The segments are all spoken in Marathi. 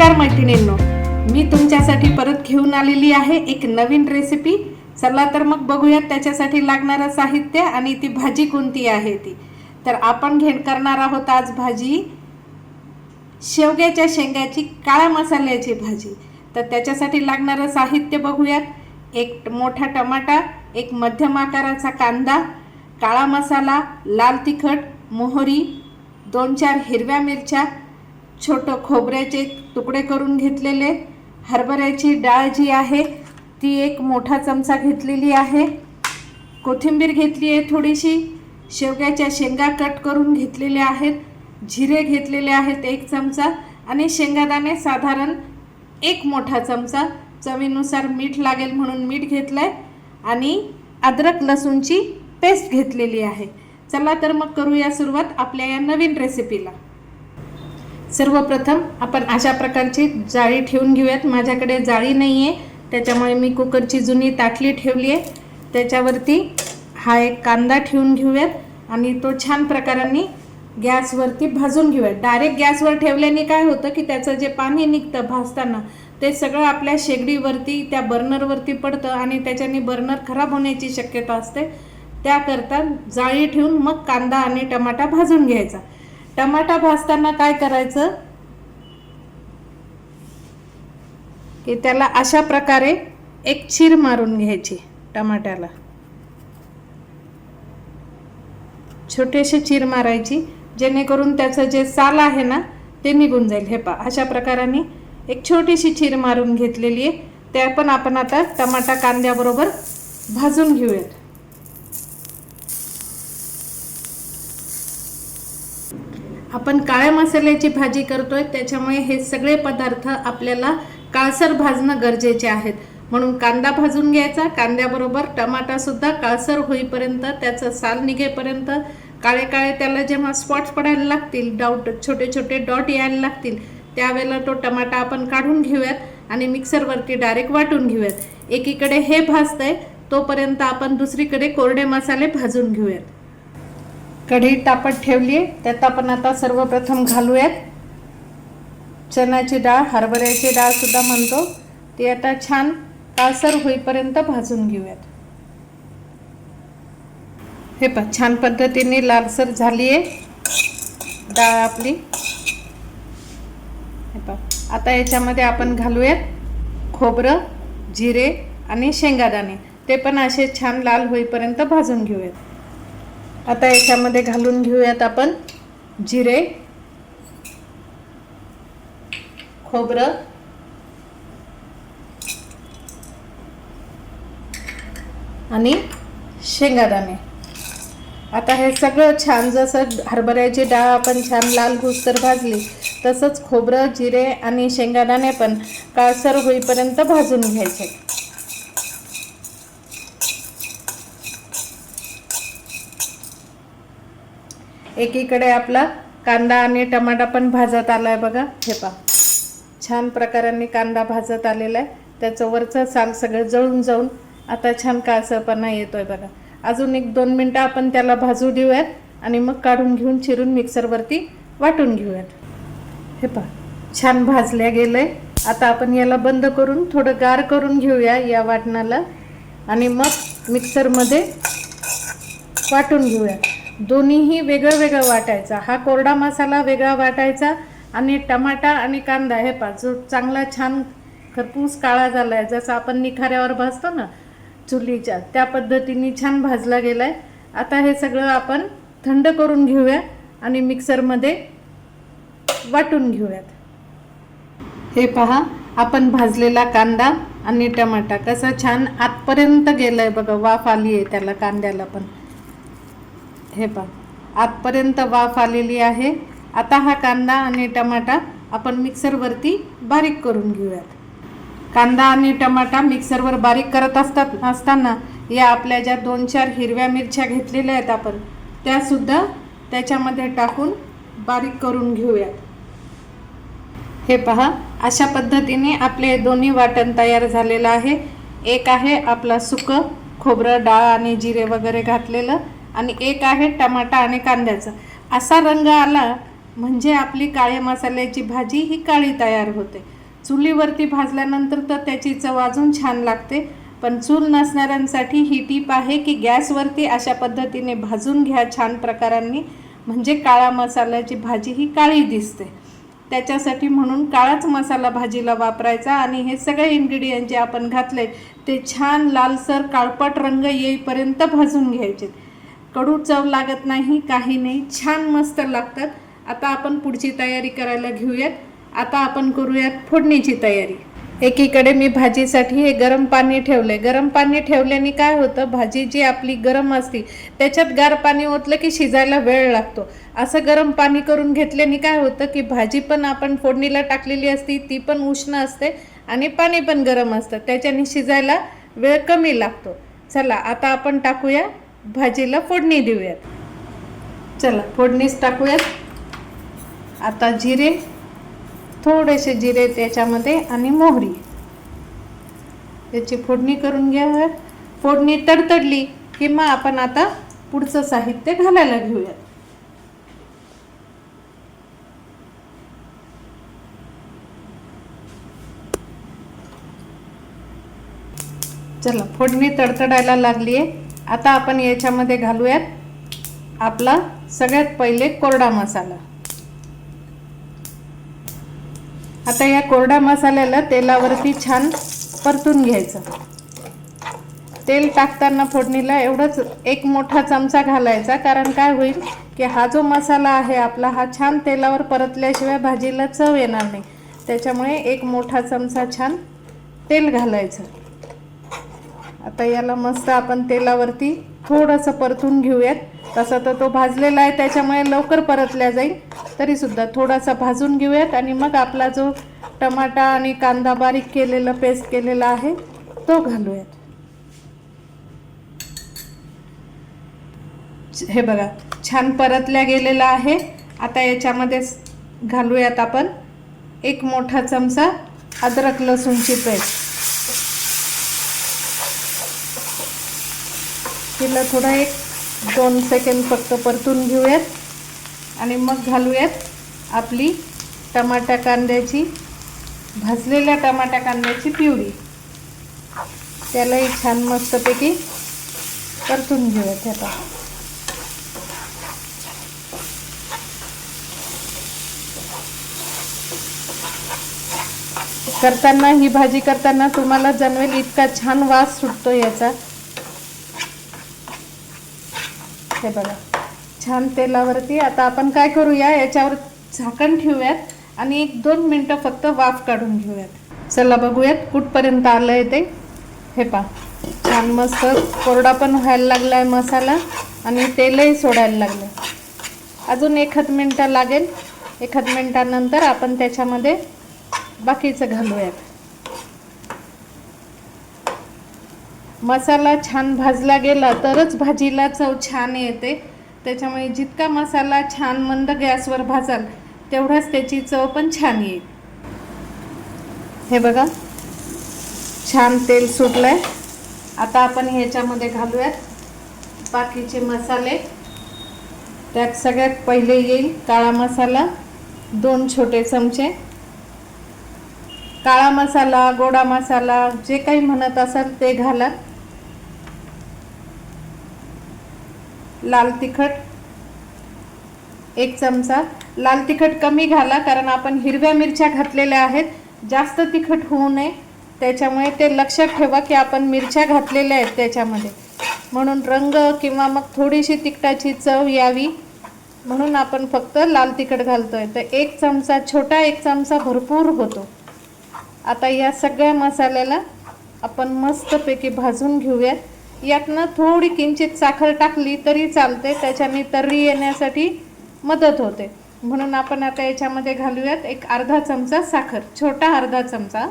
नमस्कार मैत्रिणींनो, मी तुमच्यासाठी परत घेऊन आलेली आहे एक नवीन रेसिपी। चला तर मग बघूयात त्याच्यासाठी लागणारं साहित्य आणि ती भाजी कोणती आहे ती। तर आपण करणार आहोत आज भाजी शेवग्याच्या शेंगाची काळ्या मसाल्याची भाजी। तर त्याच्यासाठी लागणारं साहित्य बघूयात। एक मोठा टमाटा, एक मध्यम आकाराचा कांदा, काळा मसाला, लाल तिखट, मोहरी, 2-4 हिरव्या मिरच्या, छोटे खोबऱ्याचे तुकडे करून घेतलेले, हरभऱ्याची डाळ जी आहे ती एक मोठा चमचा घेतलेली आहे, कोथिंबीर घेतली आहे थोडीशी, शेवग्याच्या शेंगा कट करून घेतलेले आहेत, जिरे घेतलेले आहेत 1 चमचा आणि शेंगादाणे साधारण 1 मोठा चमचा, चवीनुसार मीठ लागेल म्हणून मीठ घेतलंय आणि अद्रक लसूणची पेस्ट घेतलेली आहे। चला तर मग करूया सुरुवात आपल्या या नवीन रेसिपीला। सर्वप्रथम आपण अशा प्रकारची जाळी ठेवून घेऊयात। माझ्याकडे जाळी नाही आहे त्याच्यामुळे मी कुकरची जुनी ताटली ठेवली आहे, त्याच्यावरती हा एक कांदा ठेवून घेऊयात आणि तो छान प्रकाराने गॅसवरती भाजून घेऊयात। डायरेक्ट गॅसवर ठेवल्याने काय होतं की त्याचं जे पाणी निघतं भाजताना ते सगळं आपल्या शेगडीवरती त्या बर्नरवरती पडतं आणि त्याच्याने बर्नर खराब होण्याची शक्यता असते। त्याकरता जाळी ठेवून मग कांदा आणि टमाटा भाजून घ्यायचा। टमाटा भाजताना काय करायचं की त्याला अशा प्रकारे एक चीर मारून घ्यायची। टमाट्याला छोटेसे चीर मारायची जेणेकरून त्याचं जे साल आहे ना ते निघून जाईल। हे पहा अशा प्रकाराने एक छोटीशी चीर मारून घेतलेली आहे। ते पण आपण आता टमाटा कांद्याबरोबर भाजून घेऊयात। आपण काळ्या मसाल्याची भाजी करतोय त्याच्यामुळे हे सगळे पदार्थ आपल्याला काळसर भाजणं गरजेचे आहेत, म्हणून कांदा भाजून घ्यायचा। कांद्याबरोबर टमाटा सुद्धा काळसर होईपर्यंत त्याचं साल निघेपर्यंत काळे काळे त्याला जेव्हा स्पॉट्स पडायला लागतील, छोटे छोटे डॉट यायला लागतील त्यावेळेला तो टमाटा आपण काढून घेऊयात आणि मिक्सरवरती डायरेक्ट वाटून घेऊयात। एकीकडे हे भाजतंय तोपर्यंत आपण दुसरीकडे कोरडे मसाले भाजून घेऊयात। कढई तापत ठेवली आहे त्यात आपण आता सर्वप्रथम घालूयात चण्याची डाळ, हरभऱ्याची डाळ सुद्धा म्हणतो, ती आता छान काळसर होईपर्यंत भाजून घेऊयात। हे पहा छान पद्धतीने लालसर झाली आहे डाळ आपली। हे पहा आता याच्यामध्ये आपण घालूयात खोबरं, जिरे आणि शेंगादाणे, ते पण असे छान लाल होईपर्यंत भाजून घेऊयात। आता याच्यामध्ये घालून घेऊयात आपण जिरे, खोबरं आणि शेंगादाणे। आता हे सगळं छान जसं हरभऱ्याची डाळ आपण छान लाल हुसर भाजली तसंच खोबरं, जिरे आणि शेंगादाणे पण काळसर होईपर्यंत भाजून घ्यायचे। एकीकडे आपला कांदा आणि टमाटा पण भाजत आलाय बघा। हे पहा छान प्रकाराने कांदा भाजत आलेला आहे, त्याचं वरचं साल सगळं जळून जाऊन आता छान काळसरपणा येतोय बघा। अजून 1-2 मिनटं आपण त्याला भाजू देऊयात आणि मग काढून घेऊन चिरून मिक्सरवरती वाटून घेऊयात। हे पहा छान भाजल्या गेलंय। आता आपण याला बंद करून थोडं गार करून घेऊया या वाटणाला आणि मग मिक्सरमध्ये वाटून घेऊया। दोन्हीही वेगळं वेगळं वाटायचा, हा कोरडा मसाला वेगळा वाटायचा आणि टमाटा आणि कांदा हे पहा जो चांगला छान खरपूस काळा झाला आहे, जसं आपण निखाऱ्यावर भाजतो ना चुलीच्या त्या पद्धतीने छान भाजला गेला आहे। आता हे सगळं आपण थंड करून घेऊया आणि मिक्सरमध्ये वाटून घेऊयात। हे पहा आपण भाजलेला कांदा आणि टमाटा कसा छान आतपर्यंत गेलाय बघा, वाफ आली आहे त्याला कांद्याला पण। हे पहा आतपर्यंत वाफ आलेली आहे। आता हा कांदा आणि टमाटा आपण मिक्सरवरती बारीक करून घेऊयात। कांदा आणि टमाटा मिक्सरवर बारीक करत असताना या आपल्या ज्या 2-4 हिरव्या मिरच्या घेतलेल्या आहेत आपण त्या सुद्धा त्याच्यामध्ये टाकून बारीक करून घेऊयात। हे पहा अशा पद्धतीने आपले दोन्ही वाटण तयार झालेलं आहे। एक आहे आपला सुकं खोबरं, डाळ आणि जिरे वगैरे घातलेलं आणि एक आहे टमाटा आणि कांद्याचा। असा रंग आला म्हणजे आपली काळ्या मसाल्याची भाजी ही काळी तयार होते. चुलीवरती भाजल्यानंतर तर त्याची चव अजून छान लागते. पण चूल नसणाऱ्यांसाठी ही टीप आहे की गॅसवरती अशा पद्धतीने भाजून घ्या छान प्रकारांनी, म्हणजे काळा मसाल्याची भाजी ही काळी दिसते. त्याच्यासाठी म्हणून काळाच मसाला भाजीला वापरायचा आणि हे सगळे इन्ग्रेडियंट जे आपण घातले ते छान लालसर काळपट रंग येईपर्यंत भाजून घ्यायचे. कडू चव लागत नाही, काही नाही, छान मस्त लागतात. आता आपण पुढची तयारी करायला घेऊयात. आता आपण करूयात फोडणीची तयारी. एकीकडे मी भाजीसाठी हे गरम पाणी ठेवले. गरम पाणी ठेवल्याने काय होतं, भाजी जी आपली गरम असते त्याच्यात गार पाणी ओतलं की शिजायला वेळ लागतो. असं गरम पाणी करून घेतल्याने काय होतं की भाजी पण आपण फोडणीला टाकलेली असती ती पण उष्ण असते आणि पाणी पण गरम असतं, त्याच्याने शिजायला वेळ कमी लागतो. चला आता आपण टाकूया भाजीला फोडणी देऊयात. चला फोडणीच टाकूयात. आता जिरे, थोडेसे जिरे त्याच्यामध्ये आणि मोहरी याची फोडणी करून घ्या. फोडणी तडतडली की मग आपण आता पुढचं साहित्य घालायला घेऊयात. चला फोडणी तडतडायला लागली आहे. आता आपण याच्यामध्ये घालूयात आपला सगळ्यात पहिले कोरडा मसाला. आता या कोरडा मसाल्याला तेलावरती छान परतून घ्यायचं. तेल टाकताना फोडणीला एवढंच एक मोठा चमचा घालायचा, कारण काय होईल की हा जो मसाला आहे आपला हा छान तेलावर परतल्याशिवाय भाजीला चव येणार नाही. त्याच्यामुळे एक मोठा चमचा छान तेल घालायचं. आता याला मस्त आपण तेलावरती थोडंसं परतून घेऊयात. तसं तर तो भाजलेला आहे त्याच्यामुळे लवकर परतल्या जाईल, तरीसुद्धा थोडासा भाजून घेऊयात आणि मग आपला जो टमाटा आणि कांदा बारीक केलेला पेस्ट केलेला आहे तो घालूयात. हे बघा छान परतल्या गेलेला आहे. आता याच्यामध्ये घालूयात आपण एक मोठा चमचा अद्रक लसूणची पेस्ट. तिला थोडा 1-2 सेकंद फक्त परतून घेऊयात आणि मग घालूयात आपली भाजलेल्या टमाटा कांद्याची प्युरी. त्यालाही छान मस्तपैकी परतून घेऊयात. आता करताना ही भाजी करताना तुम्हाला जाणवेल इतका छान वास सुटतो याचा. हे बघा छान तेलावरती. आता आपण काय करूया, याच्यावर झाकण ठेवूयात आणि 1-2 मिनटं फक्त वाफ काढून घेऊयात. चला बघूयात कुठपर्यंत आलंय ते. हे पहा छान मस्त कोरडा पण व्हायला लागलाय मसाला आणि तेलही सोडायला लागलं. अजून 1 मिनटं लागेल. 1 मिनटानंतर आपण त्याच्यामध्ये बाकीचं घालूयात. मसाला छान भाजला गेला तरच भाजीला चव छान येते. त्याच्यामुळे जितका मसाला छान मंद गॅसवर भाजाल तेवढाच त्याची चव पण छान येईल. हे बघा छान तेल सुटलंय. आता आपण ह्याच्यामध्ये घालूयात बाकीचे मसाले. त्यात सगळ्यात पहिले येईल काळा मसाला 2 छोटे चमचे. काळा मसाला, गोडा मसाला जे काही म्हणत असाल ते घाला. लाल तिखट 1 चमचा. लाल तिखट कमी घाला कारण आपण हिरव्या मिरच्या घातलेल्या आहेत, जास्त तिखट होऊ नये. त्याच्यामुळे ते लक्षात ठेवा की आपण मिरच्या घातलेल्या आहेत त्याच्यामध्ये, म्हणून रंग किंवा मग थोडीशी तिखटाची चव यावी म्हणून आपण फक्त लाल तिखट घालतोय. तर 1 चमचा छोटा, 1 चमचा भरपूर होतो. आता या सगळ्या मसाल्याला आपण मस्तपैकी भाजून घेऊयात. यातनं थोडी किंचित साखर टाकली तरी चालते, त्याच्याने तर्री येण्यासाठी मदत होते. म्हणून आपण आता याच्यामध्ये घालूयात एक अर्धा चमचा साखर, छोटा अर्धा चमचा.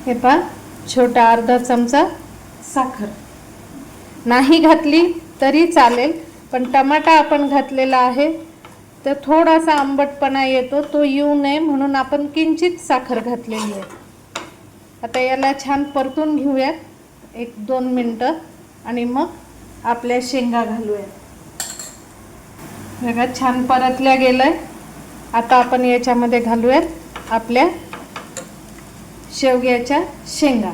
हे पहा छोटा अर्धा चमचा साखर. नाही घातली तरी चालेल, पण टमाटा आपण घातलेला आहे तर थोडासा आंबटपणा येतो, तो येऊ नये म्हणून आपण किंचित साखर घातलेली आहे. आता याला छान परतून घेऊयात 1-2 मिनटं आणि मग आपल्या शेंगा घालूयात. बघा छान परतल्या गेलंय. आता आपण याच्यामध्ये घालूयात आपल्या शेवग्याच्या शेंगा.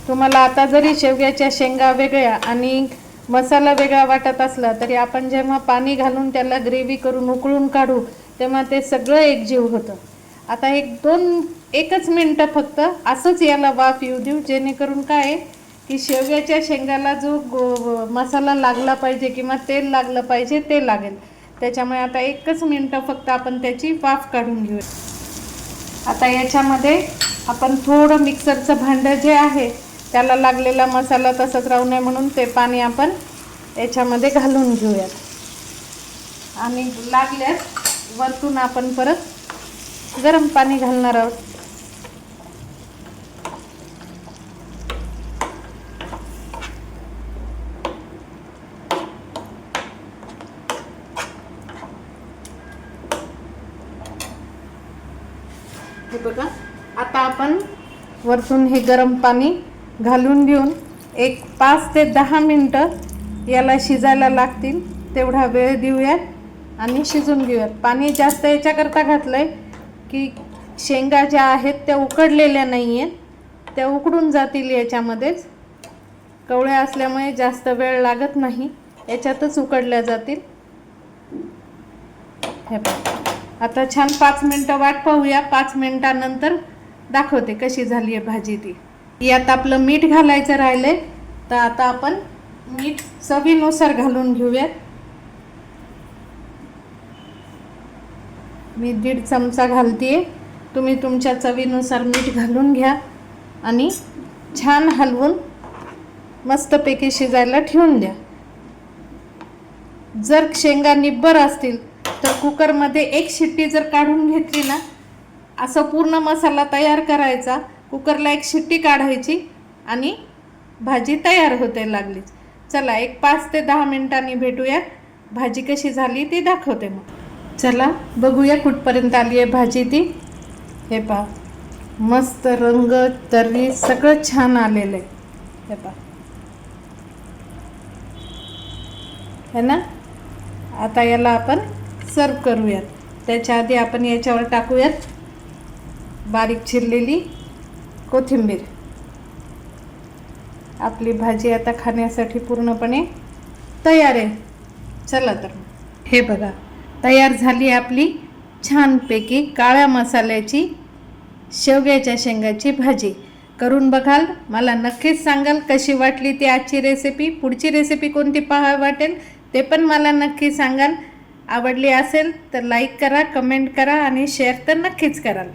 तुम्हाला आता जरी शेवग्याच्या शेंगा वेगळ्या आणि मसाला वेगळा वाटत असला तरी आपण जेव्हा पाणी घालून त्याला ग्रेव्ही करून उकळून काढू तेव्हा ते सगळं एकजीव होतं. आता एकच मिनटं फक्त असंच याला वाफ येऊ देऊ, जेणेकरून काय आहे की शेवग्याच्या शेंगाला जो मसाला लागला पाहिजे किंवा तेल लागलं पाहिजे ते लागेल. त्याच्यामुळे आता एकच मिनटं फक्त आपण त्याची वाफ काढून घेऊ. आता याच्यामध्ये आपण थोडं मिक्सरचं भांडं जे आहे त्याला लागलेला मसाला तसंच राहू नये म्हणून ते पाणी आपण याच्यामध्ये घालून घेऊयात आणि लागल्यास वरतून आपण परत गरम पाणी घालणार आहोत. हे बघा, आता आपण वरतून हे गरम पाणी घालून घेऊन एक 5 ते 10 मिनटं याला शिजायला लागतील तेवढा वेळ देऊयात आणि शिजून घेऊयात. पाणी जास्त याच्याकरता घातलं आहे की शेंगा ज्या आहेत त्या उकडलेल्या नाही आहेत, त्या उकडून जातील याच्यामध्येच. कवळ्या असल्यामुळे जास्त वेळ लागत नाही, याच्यातच उकडल्या जातील. हे बघा, आता छान 5 मिनटं वाट पाहूया. 5 मिनटानंतर दाखवते कशी झाली आहे भाजी ती. यात आपलं मीठ घालायचं राहिलंय, तर आता आपण मीठ चवीनुसार घालून घेऊयात. मी 1.5 चमचा घालते. तुम्ही तुमच्या चवीनुसार मीठ घालून घ्या आणि छान हलवून मस्तपैकी शिजायला ठेवून द्या. जर शेंगा निब्बर असतील तर कुकरमध्ये 1 शिट्टी जर काढून घेतली ना, असं पूर्ण मसाला तयार करायचा, कुकरला 1 शिट्टी काढायची आणि भाजी तयार होते लागलीच. चला, एक 5 ते 10 मिनिटांनी भेटूया. भाजी कशी झाली ती दाखवते मग. चला बघूया कुठपर्यंत आली आहे भाजी ती. हे पहा, मस्त रंग तर्री सगळं छान आलेलं आहे. हे पहा, है ना. आता याला आपण सर्व करूयात. त्याच्या आधी आपण याच्यावर टाकूयात बारीक चिरलेली कोथिंबीर. आपली भाजी आता खाण्यासाठी पूर्णपणे तयार आहे. चला तर, हे बघा, तयार झाली आपली छानपैकी काळ्या मसाल्याची शेवग्याच्या शेंगाची भाजी. करून बघाल, मला नक्कीच सांगाल कशी वाटली ती आजची रेसिपी. पुढची रेसिपी कोणती पाहावी वाटेल ते पण मला नक्की सांगाल. आवडली असेल तर लाईक करा, कमेंट करा आणि शेअर तर नक्कीच कराल.